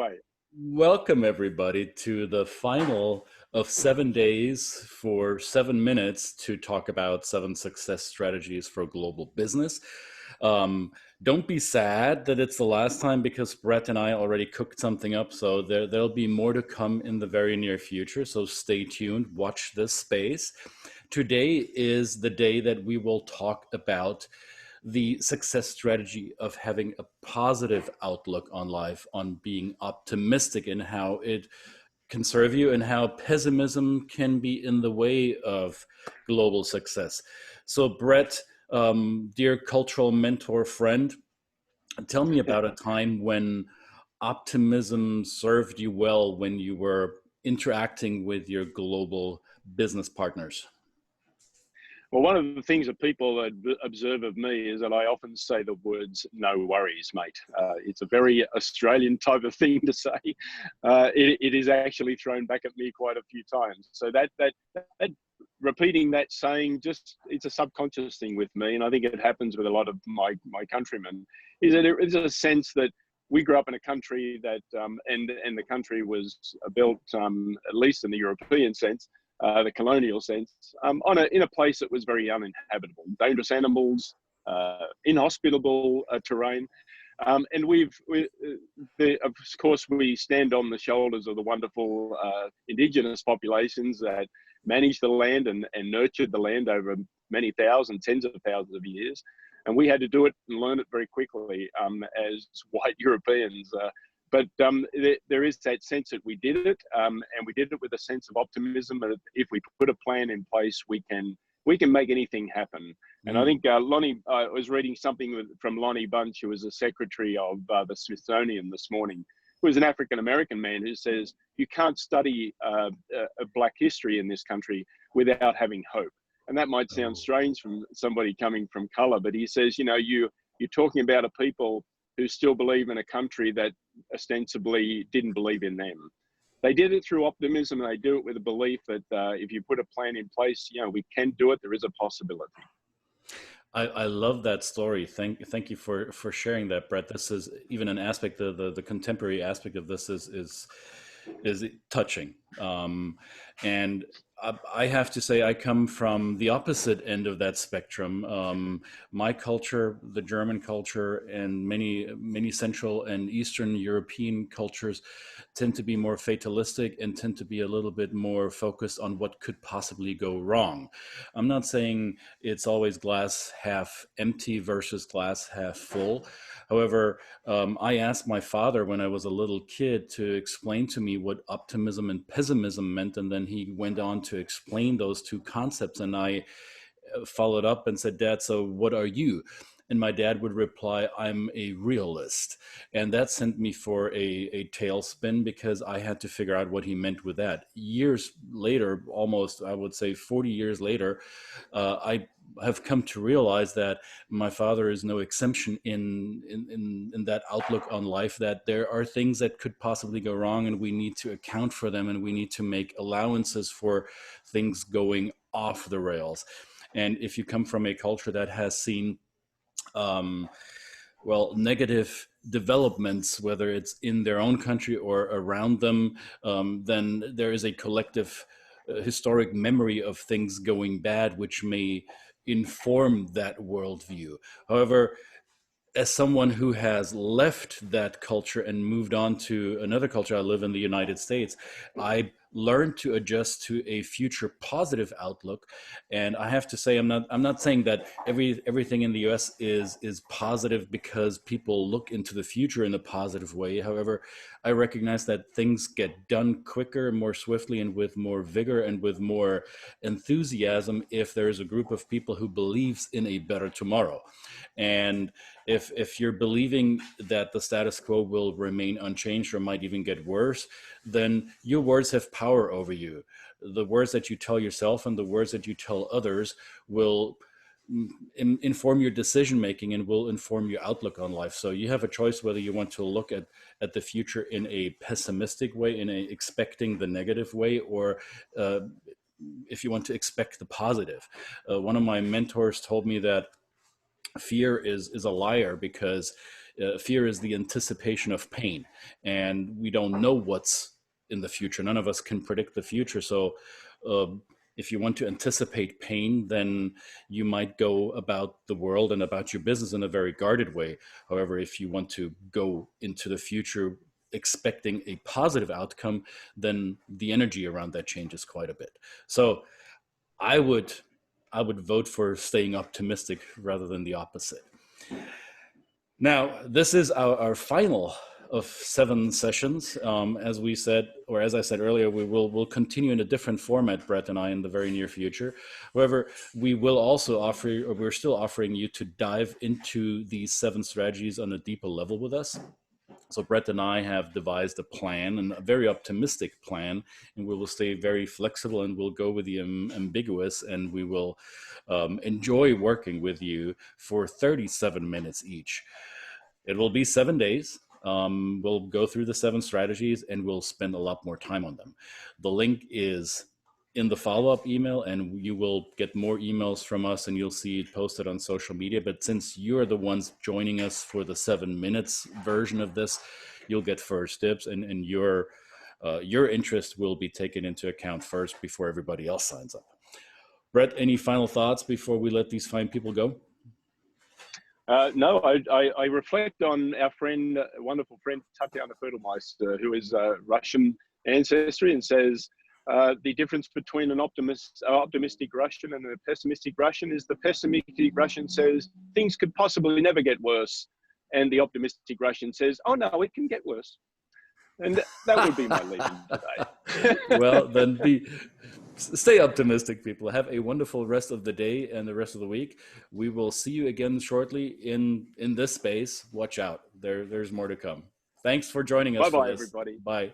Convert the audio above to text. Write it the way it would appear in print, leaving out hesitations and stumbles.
away. Welcome, everybody, to the final of 7 days for 7 minutes to talk about 7 success strategies for global business. Um, don't be sad that it's the last time because Brett and I already cooked something up. So there'll be more to come in the very near future. So stay tuned, watch this space. Today is the day that we will talk about the success strategy of having a positive outlook on life, on being optimistic, and how it can serve you and how pessimism can be in the way of global success. So, Brett, dear cultural mentor friend, tell me about a time when optimism served you well when you were interacting with your global business partners. Well, one of the things that people observe of me is that I often say the words "no worries, mate." It's a very Australian type of thing to say. It is actually thrown back at me quite a few times. So that repeating that saying, just it's a subconscious thing with me, and I think it happens with a lot of my countrymen. Is that there is a sense that we grew up in a country that and the country was built at least in the European sense, the colonial sense, in a place that was very uninhabitable, dangerous animals, inhospitable terrain. And of course, we stand on the shoulders of the wonderful indigenous populations that managed the land and nurtured the land over many thousands, tens of thousands of years. And we had to do it and learn it very quickly as white Europeans. But there is that sense that we did it, and we did it with a sense of optimism. That if we put a plan in place, we can make anything happen. And I think Lonnie, I was reading something from Lonnie Bunch, who was the secretary of the Smithsonian this morning, who is an African American man, who says you can't study Black history in this country without having hope. And that might sound strange from somebody coming from color, but he says, you're talking about a people who still believe in a country that ostensibly didn't believe in them. They did it through optimism, and they do it with a belief that if you put a plan in place, we can do it. There is a possibility. I love that story. Thank you for sharing that, Brett. This is even an aspect, the contemporary aspect of this is touching. And I have to say, I come from the opposite end of that spectrum. My culture, the German culture, and many Central and Eastern European cultures tend to be more fatalistic and tend to be a little bit more focused on what could possibly go wrong. I'm not saying it's always glass half empty versus glass half full. However, I asked my father when I was a little kid to explain to me what optimism and pessimism meant, and then he went on to explain those two concepts. And I followed up and said, "Dad, so what are you?" And my dad would reply, "I'm a realist." And that sent me for a tailspin because I had to figure out what he meant with that. Years later, almost, I would say 40 years later, I have come to realize that my father is no exemption in that outlook on life, that there are things that could possibly go wrong and we need to account for them and we need to make allowances for things going off the rails. And if you come from a culture that has seen negative developments, whether it's in their own country or around them, then there is a collective historic memory of things going bad, which may inform that worldview. However, as someone who has left that culture and moved on to another culture, I live in the United States, I learned to adjust to a future positive outlook. And I have to say, I'm not saying that everything in the US is positive because people look into the future in a positive way. However, I recognize that things get done quicker, more swiftly, and with more vigor and with more enthusiasm if there's a group of people who believes in a better tomorrow. And if you're believing that the status quo will remain unchanged or might even get worse, then your words have power over you. The words that you tell yourself and the words that you tell others will inform your decision making and will inform your outlook on life. So you have a choice whether you want to look at the future in a pessimistic way, in a expecting the negative way, or if you want to expect the positive. One of my mentors told me that fear is a liar, because Fear is the anticipation of pain, and we don't know what's in the future. None of us can predict the future. So if you want to anticipate pain, then you might go about the world and about your business in a very guarded way. However, if you want to go into the future expecting a positive outcome, then the energy around that changes quite a bit. So I would vote for staying optimistic rather than the opposite. Now, this is our final of 7 sessions. As we said, or as I said earlier, we'll continue in a different format, Brett and I, in the very near future. However, we will also offer, or we're still offering you to dive into these 7 strategies on a deeper level with us. So Brett and I have devised a plan, and a very optimistic plan, and we will stay very flexible, and we'll go with the ambiguous, and we will enjoy working with you for 37 minutes each. It will be 7 days. We'll go through the 7 strategies, and we'll spend a lot more time on them. The link is in the follow-up email, and you will get more emails from us, and you'll see it posted on social media. But since you're the ones joining us for the 7 minutes version of this, you'll get first dibs, and your interest will be taken into account first before everybody else signs up. Brett, any final thoughts before we let these fine people go? No, I reflect on our friend, wonderful friend, Tatiana Fertelmeister, who is Russian ancestry, and says, the difference between an optimistic Russian and a pessimistic Russian is the pessimistic Russian says things could possibly never get worse, and the optimistic Russian says, oh no, it can get worse. And that would be my leaving today. Well, then stay optimistic, people. Have a wonderful rest of the day and the rest of the week. We will see you again shortly in this space. Watch out. There's more to come. Thanks for joining us. Bye-bye, everybody. Bye.